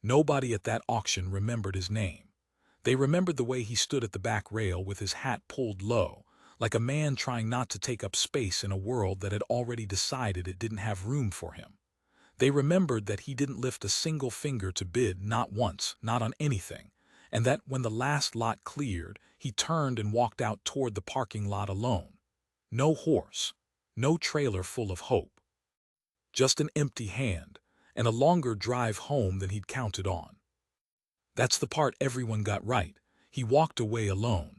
Nobody at that auction remembered his name. They remembered the way he stood at the back rail with his hat pulled low, like a man trying not to take up space in a world that had already decided it didn't have room for him. They remembered that he didn't lift a single finger to bid, not once, not on anything, and that when the last lot cleared, he turned and walked out toward the parking lot alone. No horse, no trailer full of hope. Just an empty hand, and a longer drive home than he'd counted on. That's the part everyone got right. He walked away alone.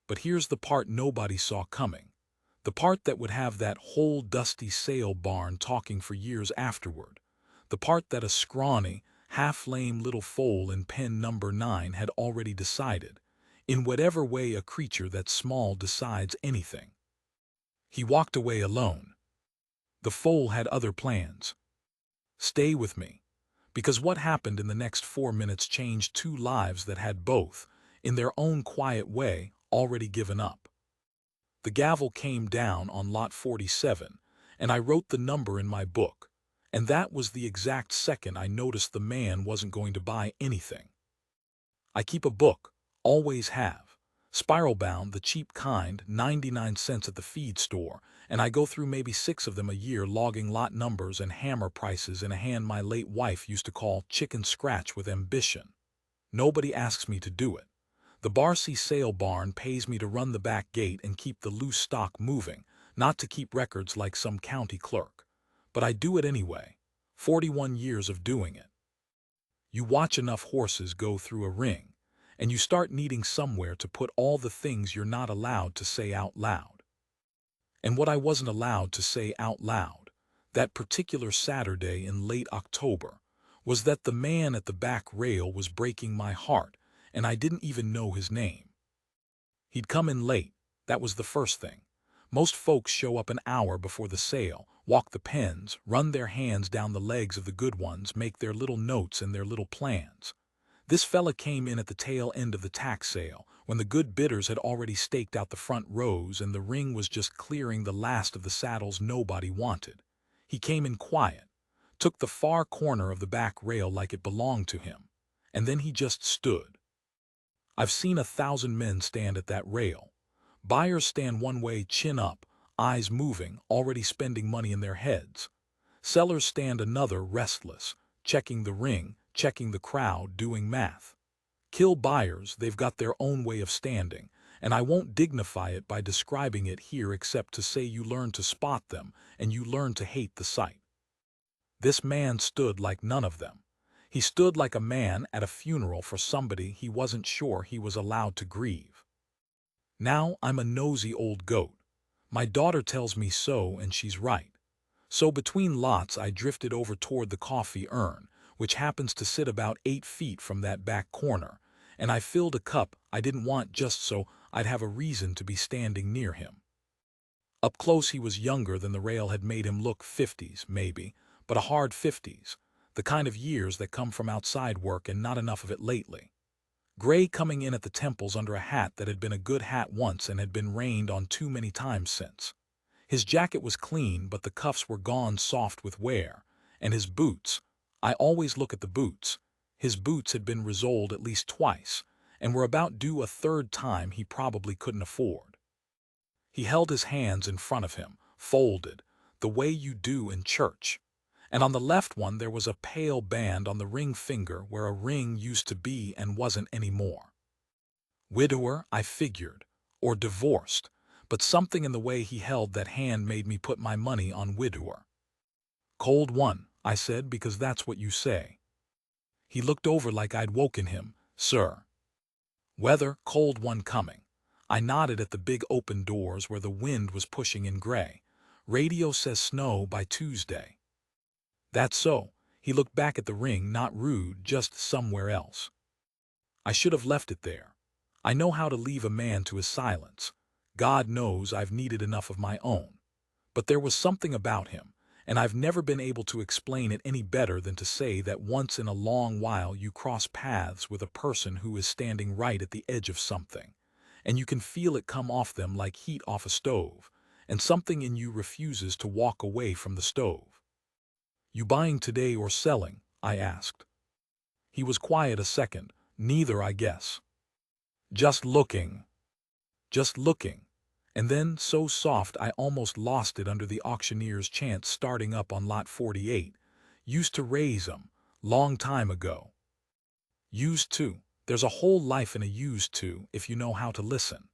But here's the part nobody saw coming. The part that would have that whole dusty sale barn talking for years afterward. The part that a scrawny, half-lame little foal in pen number 9 had already decided, in whatever way a creature that small decides anything. He walked away alone. The foal had other plans. Stay with me, because what happened in the next 4 minutes changed two lives that had both, in their own quiet way, already given up. The gavel came down on lot 47, and I wrote the number in my book, and that was the exact second I noticed the man wasn't going to buy anything. I keep a book, always have, spiral-bound, the cheap kind, 99 cents at the feed store, and I go through maybe 6 of them a year logging lot numbers and hammer prices in a hand my late wife used to call chicken scratch with ambition. Nobody asks me to do it. The Barcy sale barn pays me to run the back gate and keep the loose stock moving, not to keep records like some county clerk. But I do it anyway. 41 years of doing it. You watch enough horses go through a ring, and you start needing somewhere to put all the things you're not allowed to say out loud. And what I wasn't allowed to say out loud, that particular Saturday in late October, was that the man at the back rail was breaking my heart, and I didn't even know his name. He'd come in late, that was the first thing. Most folks show up an hour before the sale, walk the pens, run their hands down the legs of the good ones, make their little notes and their little plans. This fella came in at the tail end of the tax sale, when the good bidders had already staked out the front rows and the ring was just clearing the last of the saddles nobody wanted. He came in quiet, took the far corner of the back rail like it belonged to him, and then he just stood. I've seen 1,000 men stand at that rail. Buyers stand one way, chin up, eyes moving, already spending money in their heads. Sellers stand another, restless, checking the ring, checking the crowd, doing math. Kill buyers, they've got their own way of standing, and I won't dignify it by describing it here except to say you learn to spot them and you learn to hate the sight. This man stood like none of them. He stood like a man at a funeral for somebody he wasn't sure he was allowed to grieve. Now I'm a nosy old goat. My daughter tells me so, and she's right. So between lots I drifted over toward the coffee urn, which happens to sit about 8 feet from that back corner, and I filled a cup I didn't want just so I'd have a reason to be standing near him. Up close he was younger than the rail had made him look, 50s, maybe, but a hard 50s, the kind of years that come from outside work and not enough of it lately. Gray coming in at the temples under a hat that had been a good hat once and had been rained on too many times since. His jacket was clean, but the cuffs were gone soft with wear, and his boots, I always look at the boots, his boots had been resoled at least twice, and were about due a third time he probably couldn't afford. He held his hands in front of him, folded, the way you do in church, and on the left one there was a pale band on the ring finger where a ring used to be and wasn't anymore. Widower, I figured, or divorced, but something in the way he held that hand made me put my money on widower. Cold one, I said, because that's what you say. He looked over like I'd woken him. Sir. Weather, cold one coming. I nodded at the big open doors where the wind was pushing in gray. Radio says snow by Tuesday. That's so. He looked back at the ring, not rude, just somewhere else. I should have left it there. I know how to leave a man to his silence. God knows I've needed enough of my own. But there was something about him, and I've never been able to explain it any better than to say that once in a long while you cross paths with a person who is standing right at the edge of something, and you can feel it come off them like heat off a stove, and something in you refuses to walk away from the stove. You buying today or selling? I asked. He was quiet a second. Neither, I guess. Just looking. Just looking. And then, so soft I almost lost it under the auctioneer's chant starting up on lot 48. Used to raise 'em. Long time ago. Used to. There's a whole life in a used to if you know how to listen.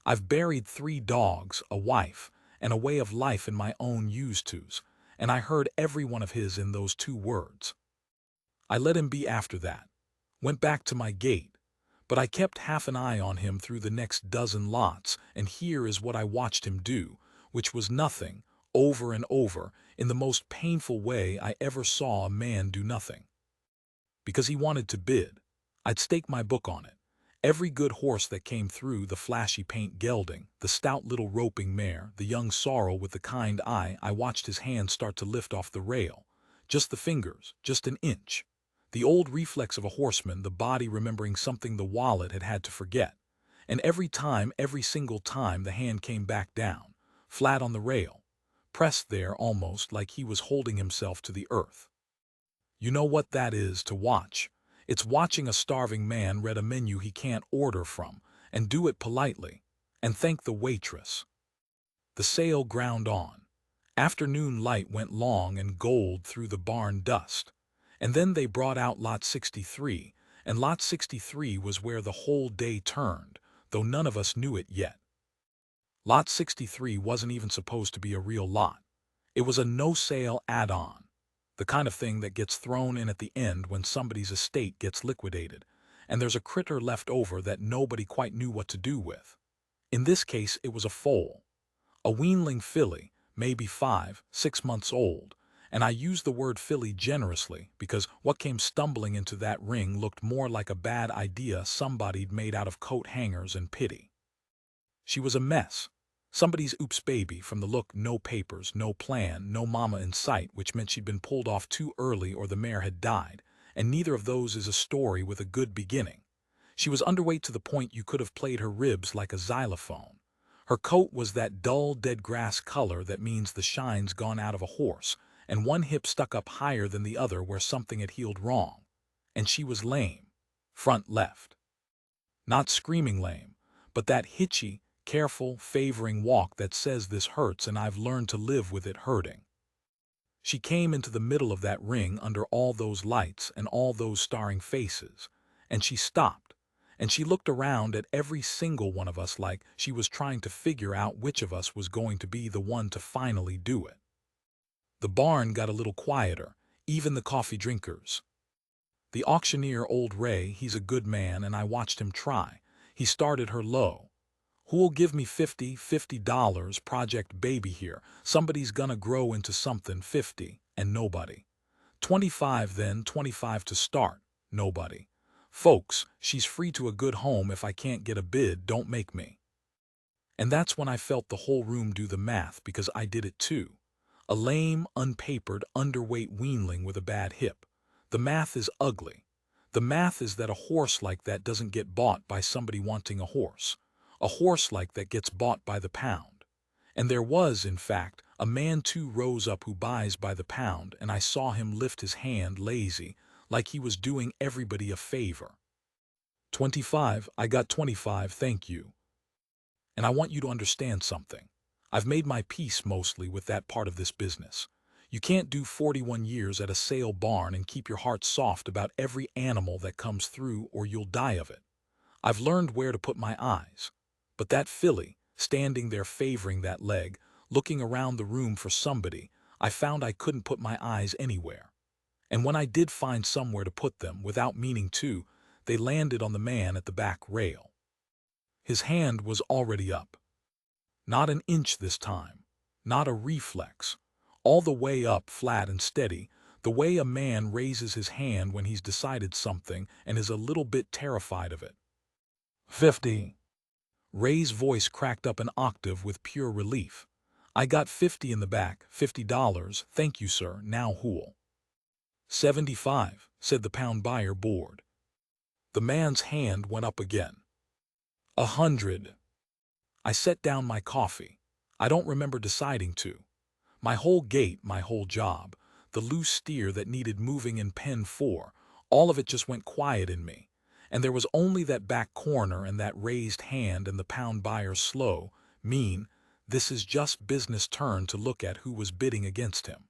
I've buried 3 dogs, a wife, and a way of life in my own used tos, and I heard every one of his in those 2 words. I let him be after that. Went back to my gate. But I kept half an eye on him through the next dozen lots, and here is what I watched him do, which was nothing, over and over, in the most painful way I ever saw a man do nothing. Because he wanted to bid. I'd stake my book on it. Every good horse that came through the flashy paint gelding, the stout little roping mare, the young sorrel with the kind eye, I watched his hand start to lift off the rail. Just the fingers, just an inch. The old reflex of a horseman, the body remembering something the wallet had had to forget. And every time, every single time, the hand came back down, flat on the rail, pressed there almost like he was holding himself to the earth. You know what that is to watch. It's watching a starving man read a menu he can't order from, and do it politely, and thank the waitress. The sale ground on. Afternoon light went long and gold through the barn dust. And then they brought out lot 63, and lot 63 was where the whole day turned, though none of us knew it yet. Lot 63 wasn't even supposed to be a real lot. It was a no-sale add-on, the kind of thing that gets thrown in at the end when somebody's estate gets liquidated, and there's a critter left over that nobody quite knew what to do with. In this case, it was a foal. A weanling filly, maybe 5, 6 months old, and I use the word filly generously because what came stumbling into that ring looked more like a bad idea somebody'd made out of coat hangers and pity. She was a mess. Somebody's oops baby from the look, no papers, no plan, no mama in sight, which meant she'd been pulled off too early or the mare had died, and neither of those is a story with a good beginning. She was underweight to the point you could have played her ribs like a xylophone. Her coat was that dull dead grass color that means the shine's gone out of a horse, and one hip stuck up higher than the other where something had healed wrong. And she was lame. Front left. Not screaming lame, but that hitchy, careful, favoring walk that says this hurts and I've learned to live with it hurting. She came into the middle of that ring under all those lights and all those staring faces, and she stopped, and she looked around at every single one of us like she was trying to figure out which of us was going to be the one to finally do it. The barn got a little quieter, even the coffee drinkers. The auctioneer, old Ray, he's a good man, and I watched him try. He started her low. Who'll give me $50 project baby here? Somebody's gonna grow into something. 50, and nobody. 25 then, 25 to start. Nobody. Folks, she's free to a good home if I can't get a bid, don't make me. And that's when I felt the whole room do the math, because I did it too. A lame, unpapered, underweight weanling with a bad hip. The math is ugly. The math is that a horse like that doesn't get bought by somebody wanting a horse. A horse like that gets bought by the pound. And there was, in fact, a man 2 rows up who buys by the pound, and I saw him lift his hand lazy, like he was doing everybody a favor. 25, I got 25, thank you. And I want you to understand something. I've made my peace mostly with that part of this business. You can't do 41 years at a sale barn and keep your heart soft about every animal that comes through, or you'll die of it. I've learned where to put my eyes. But that filly, standing there favoring that leg, looking around the room for somebody, I found I couldn't put my eyes anywhere. And when I did find somewhere to put them, without meaning to, they landed on the man at the back rail. His hand was already up. Not an inch this time. Not a reflex. All the way up, flat and steady, the way a man raises his hand when he's decided something and is a little bit terrified of it. 50. Ray's voice cracked up an octave with pure relief. I got 50 in the back, $50, thank you sir, now who'll? 75, said the pound buyer, bored. The man's hand went up again. 100. I set down my coffee. I don't remember deciding to. My whole gait, my whole job, the loose steer that needed moving in pen 4, All of it just went quiet in me, and there was only that back corner and that raised hand and the pound buyer's slow, mean, "This is just business" turn to look at who was bidding against him.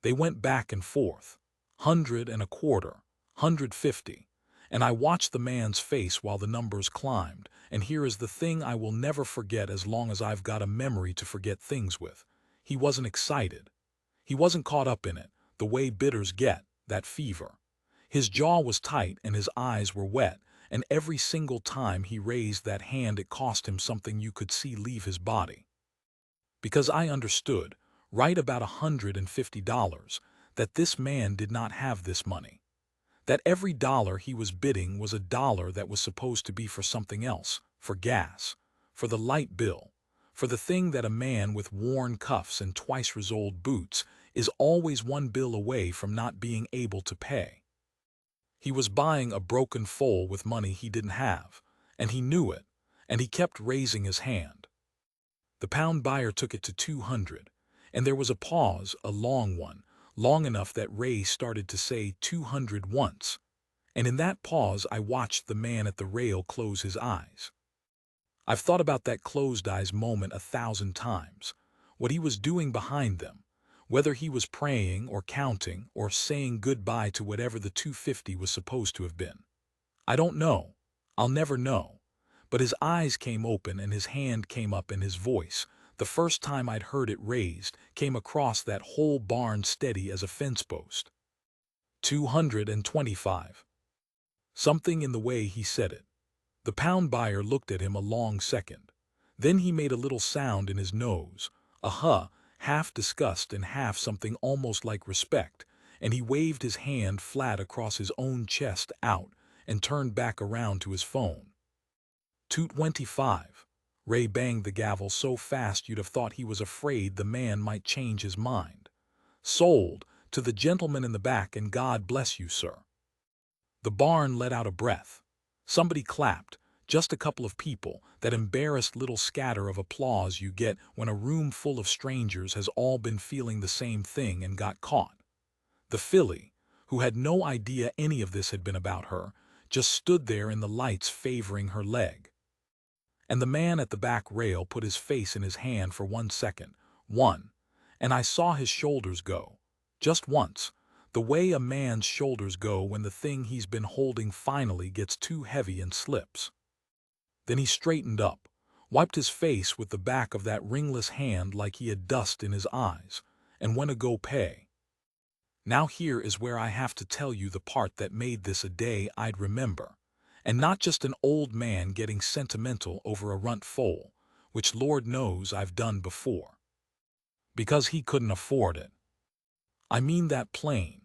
They went back and forth, 100 and a quarter, 150, and I watched the man's face while the numbers climbed, and here is the thing I will never forget as long as I've got a memory to forget things with. He wasn't excited. He wasn't caught up in it, the way bidders get, that fever. His jaw was tight and his eyes were wet, and every single time he raised that hand it cost him something you could see leave his body. Because I understood, right about $150, that this man did not have this money. That every dollar he was bidding was a dollar that was supposed to be for something else, for gas, for the light bill, for the thing that a man with worn cuffs and twice-resoled boots is always one bill away from not being able to pay. He was buying a broken foal with money he didn't have, and he knew it, and he kept raising his hand. The pound buyer took it to 200, and there was a pause, a long one, long enough that Ray started to say 200 once, and in that pause I watched the man at the rail close his eyes. I've thought about that closed eyes moment 1,000 times, what he was doing behind them, whether he was praying or counting or saying goodbye to whatever the 250 was supposed to have been. I don't know. I'll never know. But his eyes came open and his hand came up and his voice, the first time I'd heard it raised, came across that whole barn steady as a fence post. 225. Something in the way he said it. The pound buyer looked at him a long second. Then he made a little sound in his nose, a huh, half disgust and half something almost like respect, and he waved his hand flat across his own chest out and turned back around to his phone. 225. Ray banged the gavel so fast you'd have thought he was afraid the man might change his mind. Sold, to the gentleman in the back, and God bless you, sir. The barn let out a breath. Somebody clapped, just a couple of people, that embarrassed little scatter of applause you get when a room full of strangers has all been feeling the same thing and got caught. The filly, who had no idea any of this had been about her, just stood there in the lights favoring her leg. And the man at the back rail put his face in his hand for 1 second, and I saw his shoulders go, just once, the way a man's shoulders go when the thing he's been holding finally gets too heavy and slips. Then he straightened up, wiped his face with the back of that ringless hand like he had dust in his eyes, and went to go pay. Now here is where I have to tell you the part that made this a day I'd remember, and not just an old man getting sentimental over a runt foal, which Lord knows I've done before. Because he couldn't afford it. I mean that plain.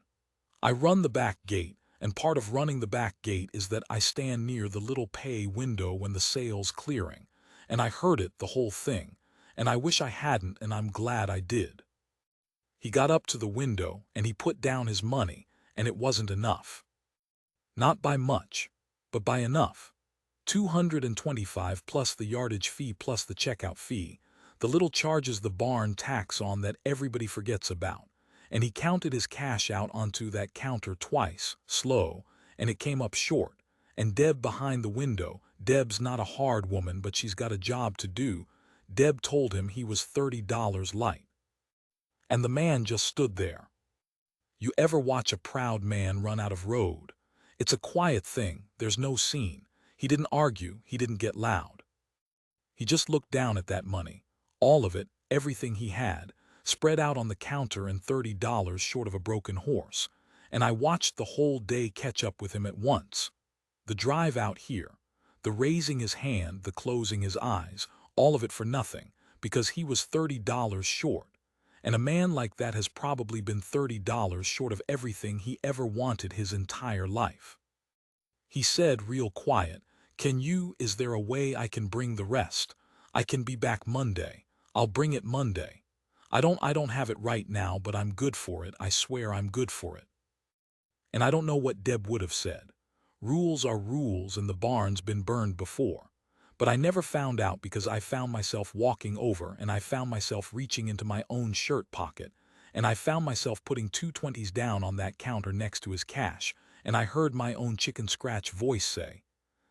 I run the back gate, and part of running the back gate is that I stand near the little pay window when the sale's clearing, and I heard it, the whole thing, and I wish I hadn't, and I'm glad I did. He got up to the window, and he put down his money, and it wasn't enough. Not by much, but by enough. 225 plus the yardage fee plus the checkout fee, the little charges the barn tax on that everybody forgets about. And he counted his cash out onto that counter twice, slow, and it came up short. And Deb behind the window, Deb's not a hard woman but she's got a job to do, Deb told him he was $30 light. And the man just stood there. You ever watch a proud man run out of road? It's a quiet thing, there's no scene. He didn't argue, he didn't get loud. He just looked down at that money, all of it, everything he had, spread out on the counter and $30 short of a broken horse, and I watched the whole day catch up with him at once. The drive out here, the raising his hand, the closing his eyes, all of it for nothing, because he was $30 short, and a man like that has probably been $30 short of everything he ever wanted his entire life. He said real quiet, is there a way I can bring the rest? I can be back Monday. I'll bring it Monday. I don't have it right now, but I'm good for it. I swear I'm good for it. And I don't know what Deb would have said. Rules are rules and the barn's been burned before. But I never found out because I found myself walking over and I found myself reaching into my own shirt pocket and I found myself putting 220s down on that counter next to his cash and I heard my own chicken scratch voice say,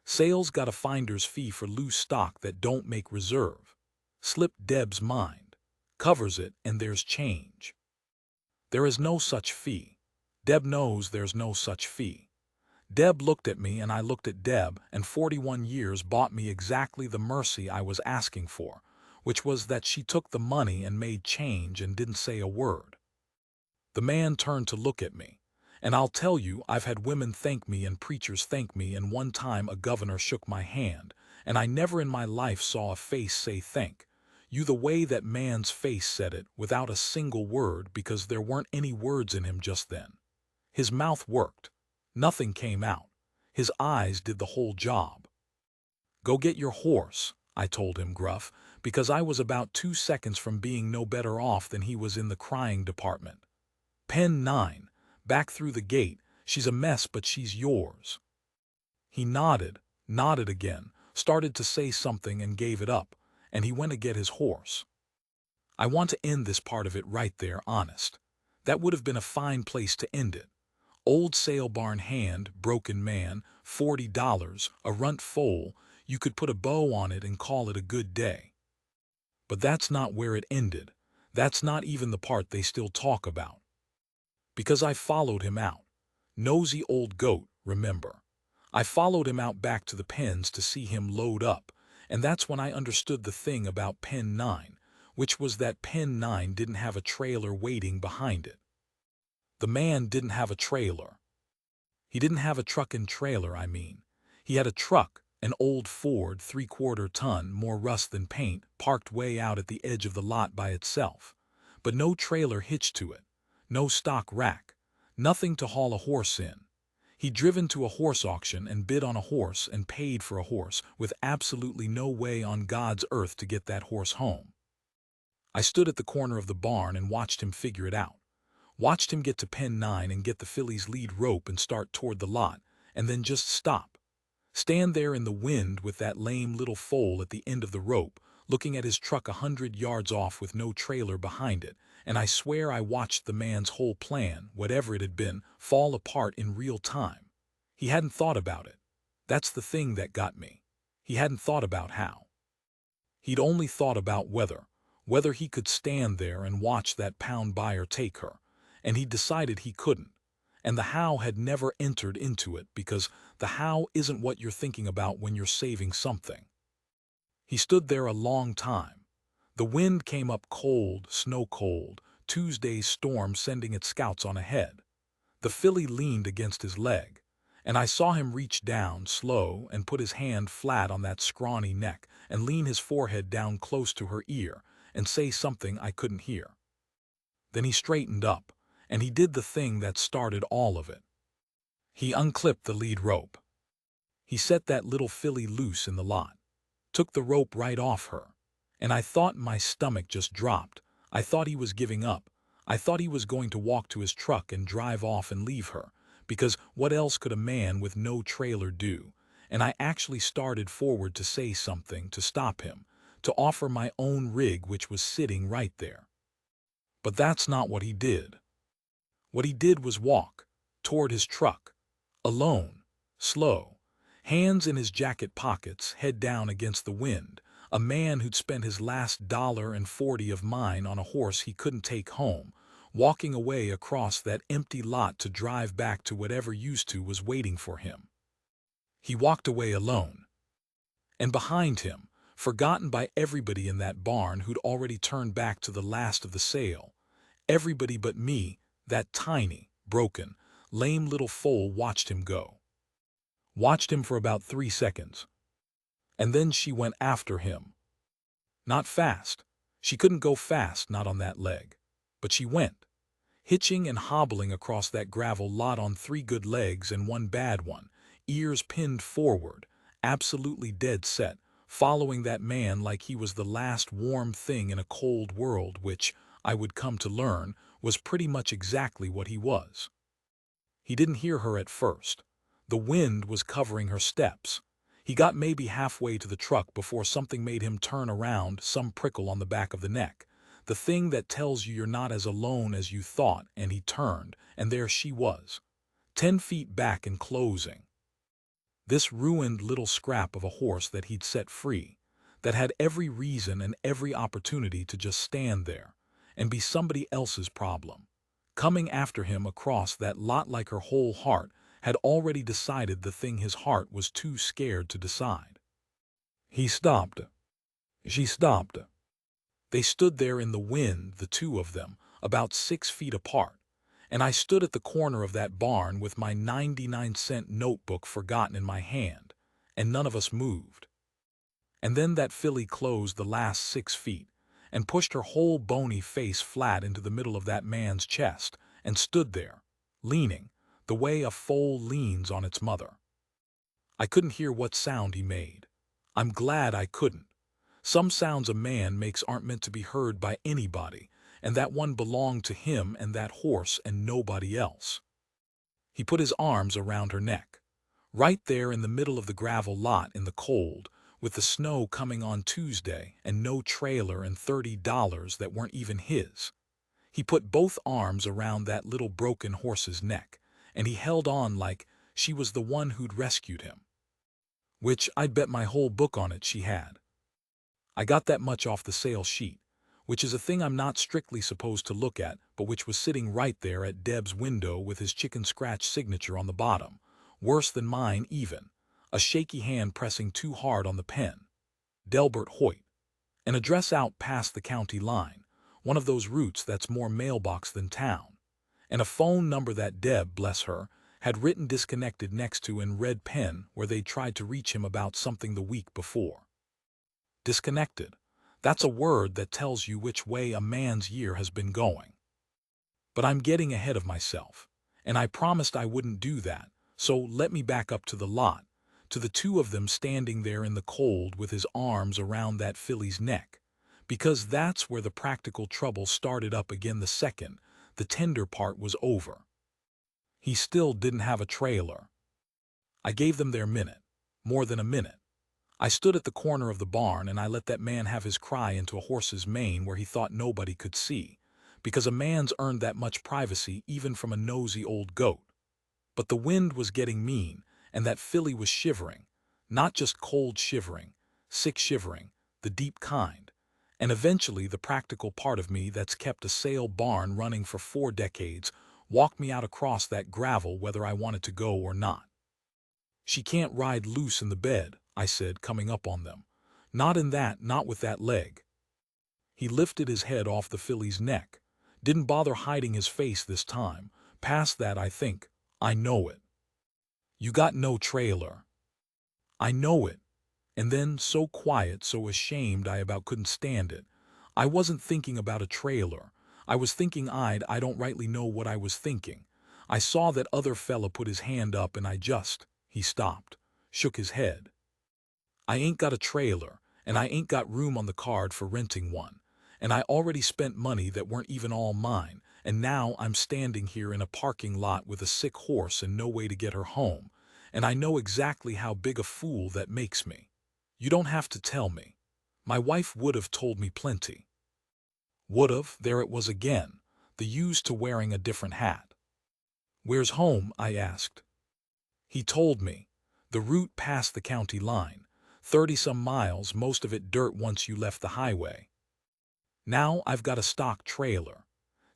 "Sales got a finder's fee for loose stock that don't make reserve. Slip Deb's mind. Covers it and there's change. There is no such fee. Deb knows there's no such fee." Deb looked at me and I looked at Deb, and 41 years bought me exactly the mercy I was asking for, which was that she took the money and made change and didn't say a word. The man turned to look at me, and I'll tell you, I've had women thank me and preachers thank me, and one time a governor shook my hand, and I never in my life saw a face say thank you the way that man's face said it, without a single word, because there weren't any words in him just then. His mouth worked. Nothing came out. His eyes did the whole job. "Go get your horse," I told him gruff, because I was about 2 seconds from being no better off than he was in the crying department. "Pen 9, back through the gate. She's a mess, but she's yours." He nodded again, started to say something and gave it up, and he went to get his horse. I want to end this part of it right there, honest. That would have been a fine place to end it. Old sale barn hand, broken man, $40, a runt foal, you could put a bow on it and call it a good day. But that's not where it ended. That's not even the part they still talk about. Because I followed him out. Nosy old goat, remember. I followed him out back to the pens to see him load up, and that's when I understood the thing about Pen 9, which was that Pen 9 didn't have a trailer waiting behind it. The man didn't have a trailer. He didn't have a truck and trailer, I mean. He had a truck, an old Ford 3/4 ton, more rust than paint, parked way out at the edge of the lot by itself. But no trailer hitched to it, no stock rack, nothing to haul a horse in. He'd driven to a horse auction and bid on a horse and paid for a horse, with absolutely no way on God's earth to get that horse home. I stood at the corner of the barn and watched him figure it out. Watched him get to Pen 9 and get the filly's lead rope and start toward the lot, and then just stop. Stand there in the wind with that lame little foal at the end of the rope, looking at his truck 100 yards off with no trailer behind it, and I swear I watched the man's whole plan, whatever it had been, fall apart in real time. He hadn't thought about it. That's the thing that got me. He hadn't thought about how. He'd only thought about whether he could stand there and watch that pound buyer take her. And he decided he couldn't. And the how had never entered into it, because the how isn't what you're thinking about when you're saving something. He stood there a long time. The wind came up cold, snow cold, Tuesday's storm sending its scouts on ahead. The filly leaned against his leg, and I saw him reach down, slow, and put his hand flat on that scrawny neck and lean his forehead down close to her ear and say something I couldn't hear. Then he straightened up, and he did the thing that started all of it. He unclipped the lead rope. He set that little filly loose in the lot, took the rope right off her, and I thought my stomach just dropped. I thought he was giving up. I thought he was going to walk to his truck and drive off and leave her, because what else could a man with no trailer do? And I actually started forward to say something, to stop him, to offer my own rig, which was sitting right there. But that's not what he did. What he did was walk toward his truck, alone, slow, hands in his jacket pockets, head down against the wind, a man who'd spent his last $1.40 of mine on a horse he couldn't take home, walking away across that empty lot to drive back to whatever used to was waiting for him. He walked away alone. And behind him, forgotten by everybody in that barn who'd already turned back to the last of the sale, everybody but me, that tiny, broken, lame little foal watched him go. Watched him for about 3 seconds. And then she went after him. Not fast. She couldn't go fast, not on that leg. But she went, hitching and hobbling across that gravel lot on 3 good legs and 1 bad one, ears pinned forward, absolutely dead set, following that man like he was the last warm thing in a cold world, which, I would come to learn, was pretty much exactly what he was. He didn't hear her at first. The wind was covering her steps. He got maybe halfway to the truck before something made him turn around, some prickle on the back of the neck, the thing that tells you you're not as alone as you thought, and he turned, and there she was, 10 feet back and closing. This ruined little scrap of a horse that he'd set free, that had every reason and every opportunity to just stand there and be somebody else's problem, coming after him across that lot like her whole heart had already decided the thing his heart was too scared to decide. He stopped. She stopped. They stood there in the wind, the two of them, about 6 feet apart, and I stood at the corner of that barn with my 99-cent notebook forgotten in my hand, and none of us moved. And then that filly closed the last 6 feet and pushed her whole bony face flat into the middle of that man's chest and stood there, leaning, the way a foal leans on its mother. I couldn't hear what sound he made. I'm glad I couldn't. Some sounds a man makes aren't meant to be heard by anybody, and that one belonged to him and that horse and nobody else. He put his arms around her neck. Right there in the middle of the gravel lot in the cold, with the snow coming on Tuesday and no trailer and $30 that weren't even his. He put both arms around that little broken horse's neck, and he held on like she was the one who'd rescued him. Which I'd bet my whole book on it she had. I got that much off the sale sheet, which is a thing I'm not strictly supposed to look at, but which was sitting right there at Deb's window with his chicken scratch signature on the bottom, worse than mine even, a shaky hand pressing too hard on the pen. Delbert Hoyt. An address out past the county line, one of those routes that's more mailbox than town, and a phone number that Deb, bless her, had written disconnected next to in red pen where they'd tried to reach him about something the week before. Disconnected. That's a word that tells you which way a man's year has been going. But I'm getting ahead of myself, and I promised I wouldn't do that, so let me back up to the lot, to the two of them standing there in the cold with his arms around that filly's neck, because that's where the practical trouble started up again the second the tender part was over. He still didn't have a trailer. I gave them their minute, more than a minute. I stood at the corner of the barn and I let that man have his cry into a horse's mane where he thought nobody could see, because a man's earned that much privacy even from a nosy old goat. But the wind was getting mean, and that filly was shivering, not just cold shivering, sick shivering, the deep kind, and eventually the practical part of me that's kept a sale barn running for 4 decades walked me out across that gravel whether I wanted to go or not. She can't ride loose in the bed, I said, coming up on them. Not with that leg. He lifted his head off the filly's neck, didn't bother hiding his face this time, past that I think, I know it. You got no trailer. I know it. And then, so quiet, so ashamed I about couldn't stand it. I wasn't thinking about a trailer. I was thinking I don't rightly know what I was thinking. I saw that other fella put his hand up and he stopped, shook his head. I ain't got a trailer, and I ain't got room on the card for renting one, and I already spent money that weren't even all mine, and now I'm standing here in a parking lot with a sick horse and no way to get her home, and I know exactly how big a fool that makes me. You don't have to tell me. My wife would have told me plenty. Would have, there it was again, the used to wearing a different hat. Where's home? I asked. He told me. The route past the county line. 30-some miles, most of it dirt once you left the highway. Now I've got a stock trailer.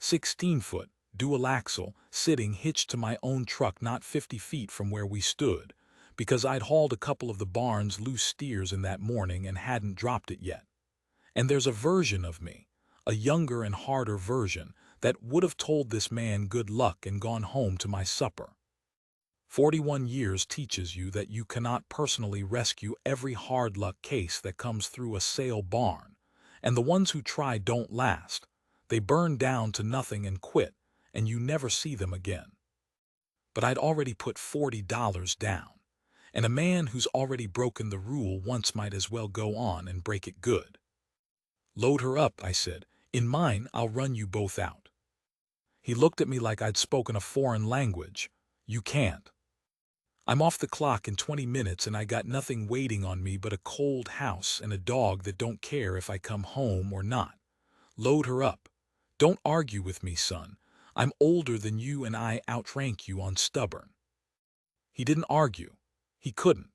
16-foot, dual axle, sitting hitched to my own truck not 50 feet from where we stood, because I'd hauled a couple of the barn's loose steers in that morning and hadn't dropped it yet. And there's a version of me, a younger and harder version, that would have told this man good luck and gone home to my supper. 41 years teaches you that you cannot personally rescue every hard luck case that comes through a sale barn, and the ones who try don't last. They burn down to nothing and quit, and you never see them again. But I'd already put $40 down, and a man who's already broken the rule once might as well go on and break it good. Load her up, I said. In mine, I'll run you both out. He looked at me like I'd spoken a foreign language. You can't. I'm off the clock in 20 minutes and I got nothing waiting on me but a cold house and a dog that don't care if I come home or not. Load her up. Don't argue with me, son. I'm older than you and I outrank you on stubborn." He didn't argue. He couldn't.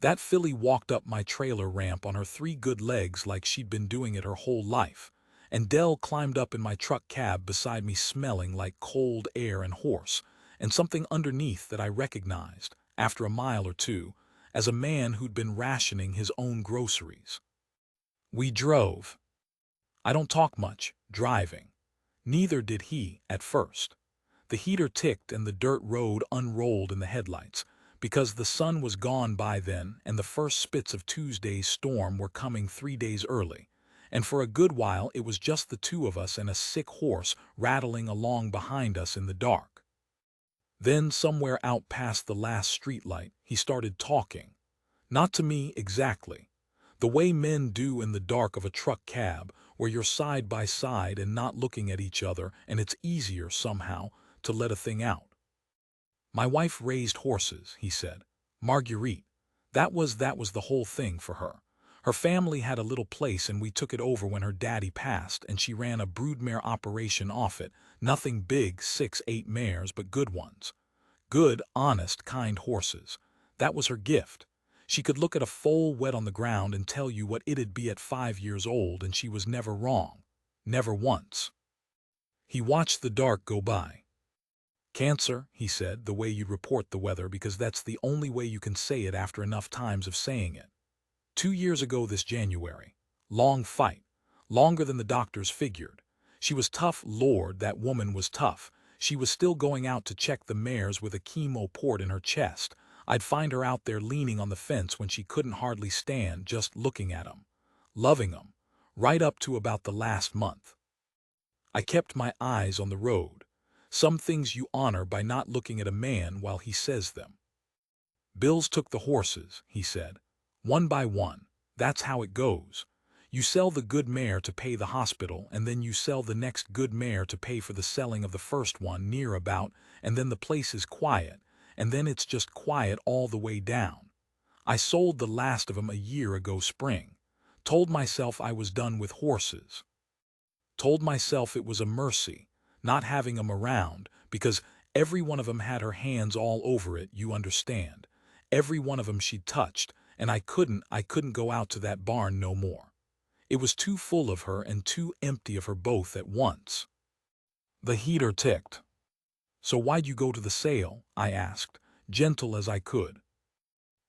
That filly walked up my trailer ramp on her 3 good legs like she'd been doing it her whole life, and Dell climbed up in my truck cab beside me smelling like cold air and horse, and something underneath that I recognized, after a mile or two, as a man who'd been rationing his own groceries. We drove. I don't talk much, driving. Neither did he, at first. The heater ticked and the dirt road unrolled in the headlights, because the sun was gone by then and the first spits of Tuesday's storm were coming 3 days early, and for a good while it was just the two of us and a sick horse rattling along behind us in the dark. Then, somewhere out past the last streetlight, he started talking. Not to me exactly. The way men do in the dark of a truck cab, where you're side by side and not looking at each other, and it's easier, somehow, to let a thing out. "My wife raised horses," he said. "Marguerite. That was the whole thing for her. Her family had a little place and we took it over when her daddy passed, and she ran a broodmare operation off it. Nothing big, 6, 8 mares, but good ones. Good, honest, kind horses. That was her gift. She could look at a foal wet on the ground and tell you what it'd be at 5 years old, and she was never wrong. Never once." He watched the dark go by. "Cancer," he said, "the way you'd report the weather, because that's the only way you can say it after enough times of saying it. 2 years ago this January. Long fight. Longer than the doctors figured. She was tough, Lord, that woman was tough. She was still going out to check the mares with a chemo port in her chest. I'd find her out there leaning on the fence when she couldn't hardly stand, just looking at 'em. Loving 'em. Right up to about the last month. I kept my eyes on the road. Some things you honor by not looking at a man while he says them. Bills took the horses," he said. "One by one. That's how it goes. You sell the good mare to pay the hospital, and then you sell the next good mare to pay for the selling of the first one near about, and then the place is quiet, and then it's just quiet all the way down. I sold the last of 'em a year ago spring. Told myself I was done with horses. Told myself it was a mercy, not having 'em around, because every one of 'em had her hands all over it, you understand. Every one of 'em she'd touched, and I couldn't go out to that barn no more. It was too full of her and too empty of her both at once." The heater ticked. "So why'd you go to the sale?" I asked, gentle as I could.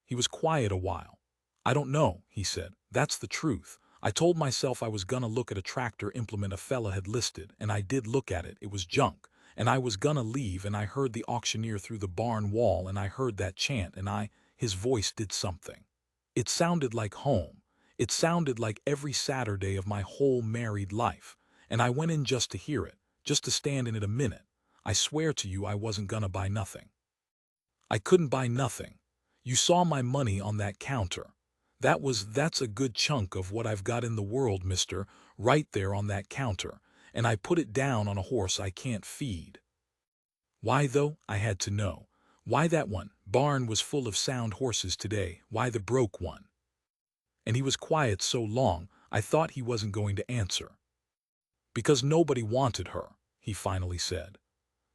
He was quiet a while. "I don't know," he said. "That's the truth. I told myself I was gonna look at a tractor implement a fella had listed, and I did look at it. It was junk. And I was gonna leave, and I heard the auctioneer through the barn wall, and I heard that chant, and his voice did something. It sounded like home. It sounded like every Saturday of my whole married life. And I went in just to hear it, just to stand in it a minute. I swear to you I wasn't gonna buy nothing. I couldn't buy nothing. You saw my money on that counter. That's a good chunk of what I've got in the world, mister, right there on that counter, and I put it down on a horse I can't feed." Why, though, I had to know. Why that one? Barn was full of sound horses today. Why the broke one? And he was quiet so long, I thought he wasn't going to answer. "Because nobody wanted her," he finally said.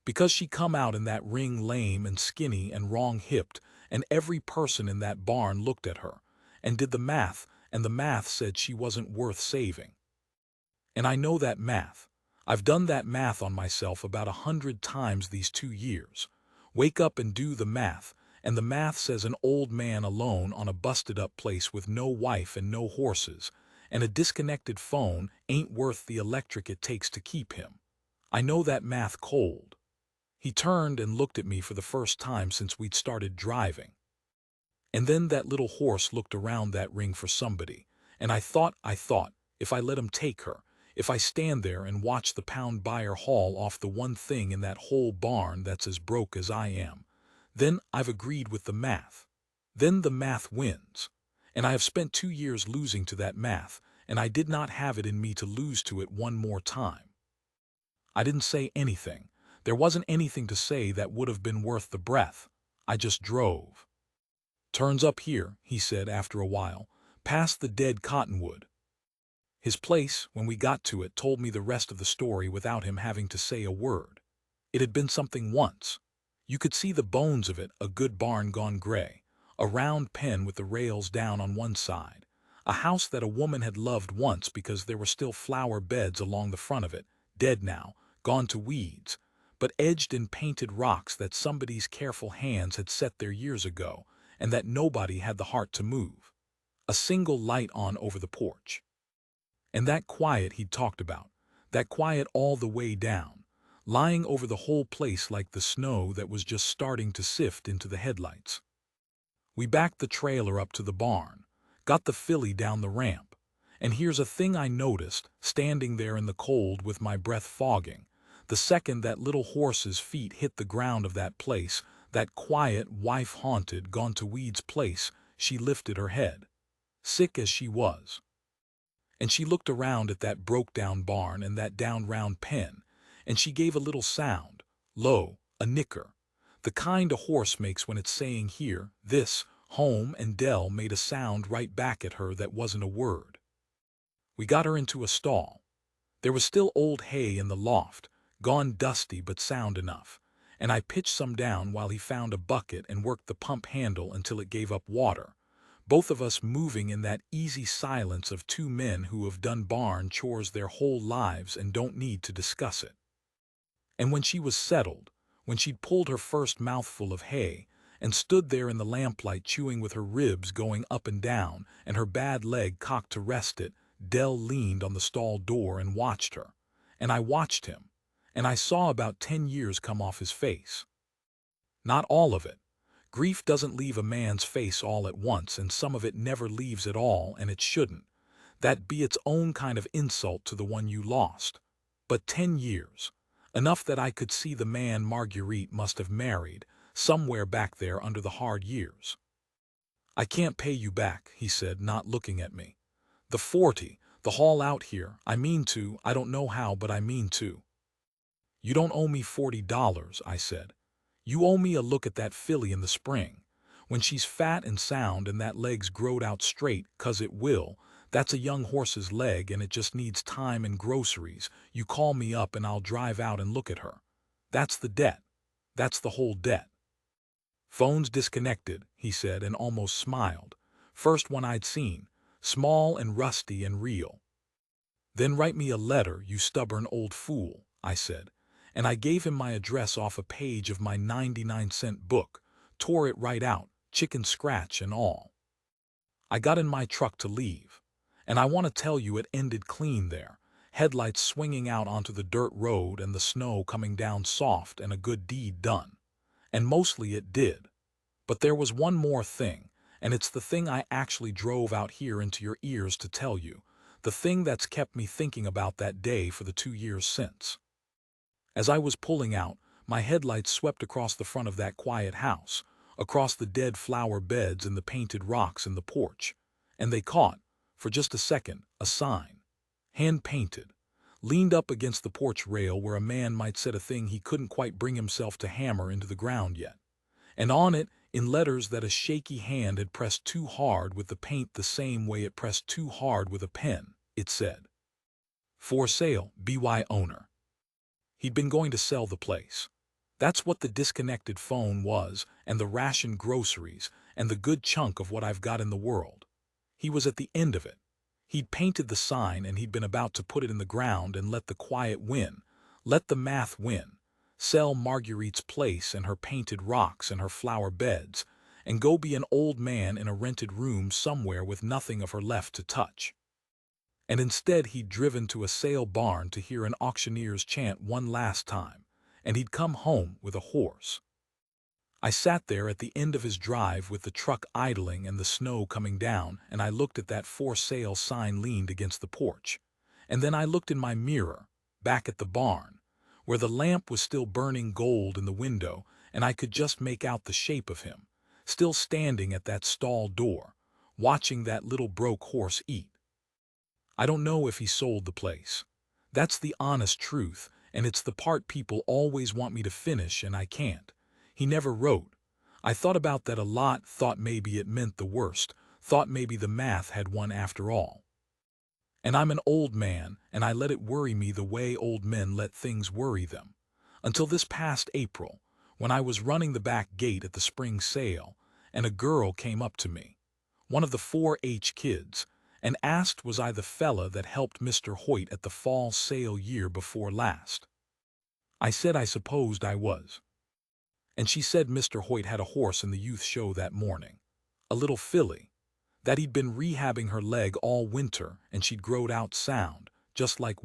"Because she come out in that ring lame and skinny and wrong-hipped, and every person in that barn looked at her, and did the math, and the math said she wasn't worth saving. And I know that math. I've done that math on myself about 100 times these 2 years. Wake up and do the math, and the math says an old man alone on a busted-up place with no wife and no horses, and a disconnected phone ain't worth the electric it takes to keep him. I know that math cold." He turned and looked at me for the first time since we'd started driving. "And then that little horse looked around that ring for somebody, and I thought, if I let him take her, if I stand there and watch the pound buyer haul off the one thing in that whole barn that's as broke as I am, then I've agreed with the math. Then the math wins. And I have spent 2 years losing to that math, and I did not have it in me to lose to it one more time." I didn't say anything. There wasn't anything to say that would have been worth the breath. I just drove. "Turns up here," he said after a while, "past the dead cottonwood." His place, when we got to it, told me the rest of the story without him having to say a word. It had been something once. You could see the bones of it, a good barn gone gray, a round pen with the rails down on one side, a house that a woman had loved once because there were still flower beds along the front of it, dead now, gone to weeds, but edged in painted rocks that somebody's careful hands had set there years ago, and that nobody had the heart to move. A single light on over the porch. And that quiet he'd talked about, that quiet all the way down, lying over the whole place like the snow that was just starting to sift into the headlights. We backed the trailer up to the barn, got the filly down the ramp, and here's a thing I noticed, standing there in the cold with my breath fogging. The second that little horse's feet hit the ground of that place, that quiet, wife-haunted, gone-to-weeds place, she lifted her head, sick as she was. And she looked around at that broke-down barn and that down-round pen, and she gave a little sound, low, a nicker, the kind a horse makes when it's saying here, this, home, and Dell made a sound right back at her that wasn't a word. We got her into a stall. There was still old hay in the loft, gone dusty but sound enough, and I pitched some down while he found a bucket and worked the pump handle until it gave up water, both of us moving in that easy silence of two men who have done barn chores their whole lives and don't need to discuss it. And when she was settled, when she'd pulled her first mouthful of hay, and stood there in the lamplight chewing with her ribs going up and down and her bad leg cocked to rest it, Dell leaned on the stall door and watched her. And I watched him, and I saw about 10 years come off his face. Not all of it. Grief doesn't leave a man's face all at once, and some of it never leaves at all, and it shouldn't. That'd be its own kind of insult to the one you lost. But 10 years. Enough that I could see the man Marguerite must have married, somewhere back there under the hard years. "I can't pay you back," he said, not looking at me. "The 40, the haul out here, I mean to, I don't know how, but I mean to." "You don't owe me $40, I said. "You owe me a look at that filly in the spring. When she's fat and sound and that leg's growed out straight, 'cause it will, that's a young horse's leg and it just needs time and groceries, you call me up and I'll drive out and look at her. That's the debt. That's the whole debt." "Phone's disconnected," he said, and almost smiled. "First one I'd seen, small and rusty and real." "Then write me a letter, you stubborn old fool," I said, and I gave him my address off a page of my 99-cent book, tore it right out, chicken scratch and all. I got in my truck to leave, and I want to tell you it ended clean there, headlights swinging out onto the dirt road and the snow coming down soft and a good deed done. And mostly it did. But there was one more thing, and it's the thing I actually drove out here into your ears to tell you, the thing that's kept me thinking about that day for the 2 years since. As I was pulling out, my headlights swept across the front of that quiet house, across the dead flower beds and the painted rocks in the porch, and they caught, for just a second, a sign, hand-painted, leaned up against the porch rail where a man might set a thing he couldn't quite bring himself to hammer into the ground yet. And on it, in letters that a shaky hand had pressed too hard with the paint the same way it pressed too hard with a pen, it said, "For sale, BY owner." He'd been going to sell the place. That's what the disconnected phone was, and the rationed groceries, and the good chunk of what I've got in the world. He was at the end of it. He'd painted the sign and he'd been about to put it in the ground and let the quiet win, let the math win, sell Marguerite's place and her painted rocks and her flower beds, and go be an old man in a rented room somewhere with nothing of her left to touch. And instead he'd driven to a sale barn to hear an auctioneer's chant one last time, and he'd come home with a horse. I sat there at the end of his drive with the truck idling and the snow coming down, and I looked at that for sale sign leaned against the porch. And then I looked in my mirror, back at the barn, where the lamp was still burning gold in the window, and I could just make out the shape of him, still standing at that stall door, watching that little broke horse eat. I don't know if he sold the place. That's the honest truth, and it's the part people always want me to finish and I can't. He never wrote. I thought about that a lot, thought maybe it meant the worst, thought maybe the math had won after all. And I'm an old man, and I let it worry me the way old men let things worry them. Until this past April, when I was running the back gate at the spring sale, and a girl came up to me, one of the 4-H kids, and asked was I the fella that helped Mr. Hoyt at the fall sale year before last. I said I supposed I was. And she said Mr. Hoyt had a horse in the youth show that morning, a little filly, that he'd been rehabbing her leg all winter and she'd growed out sound, just like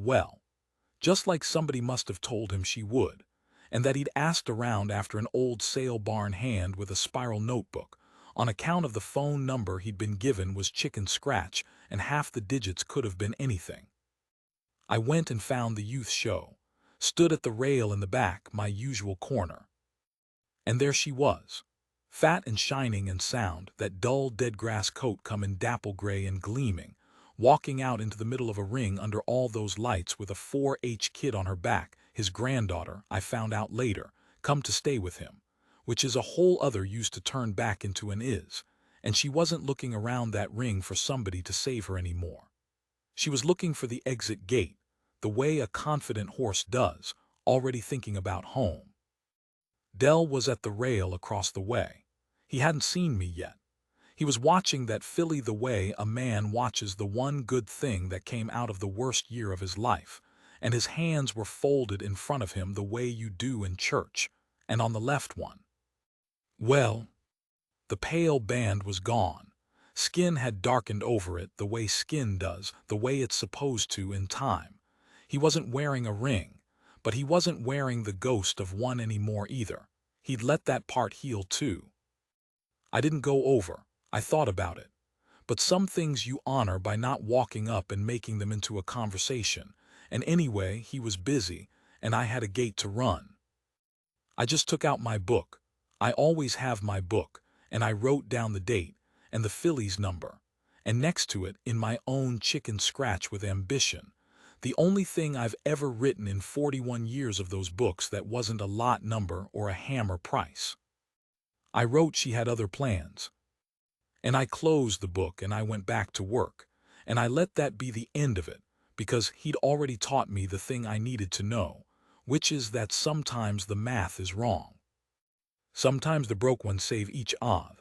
somebody must have told him she would, and that he'd asked around after an old sale barn hand with a spiral notebook, on account of the phone number he'd been given was Chicken Scratch and half the digits could have been anything. I went and found the youth show, stood at the rail in the back, my usual corner. And there she was, fat and shining and sound, that dull dead grass coat come in dapple gray and gleaming, walking out into the middle of a ring under all those lights with a 4-H kid on her back, his granddaughter, I found out later, come to stay with him, which is a whole other use to turn back into an is, and she wasn't looking around that ring for somebody to save her anymore. She was looking for the exit gate, the way a confident horse does, already thinking about home. Dell was at the rail across the way. He hadn't seen me yet. He was watching that filly the way a man watches the one good thing that came out of the worst year of his life, and his hands were folded in front of him the way you do in church, and on the left one. Well, the pale band was gone. Skin had darkened over it the way skin does, the way it's supposed to in time. He wasn't wearing a ring, but he wasn't wearing the ghost of one anymore either. He'd let that part heal too. I didn't go over. I thought about it. But some things you honor by not walking up and making them into a conversation. And anyway, he was busy, and I had a gate to run. I just took out my book. I always have my book, and I wrote down the date and the filly's number, and next to it, in my own Chicken Scratch with ambition, the only thing I've ever written in 41 years of those books that wasn't a lot number or a hammer price. I wrote she had other plans. And I closed the book and I went back to work, and I let that be the end of it, because he'd already taught me the thing I needed to know, which is that sometimes the math is wrong. Sometimes the broke ones save each oth.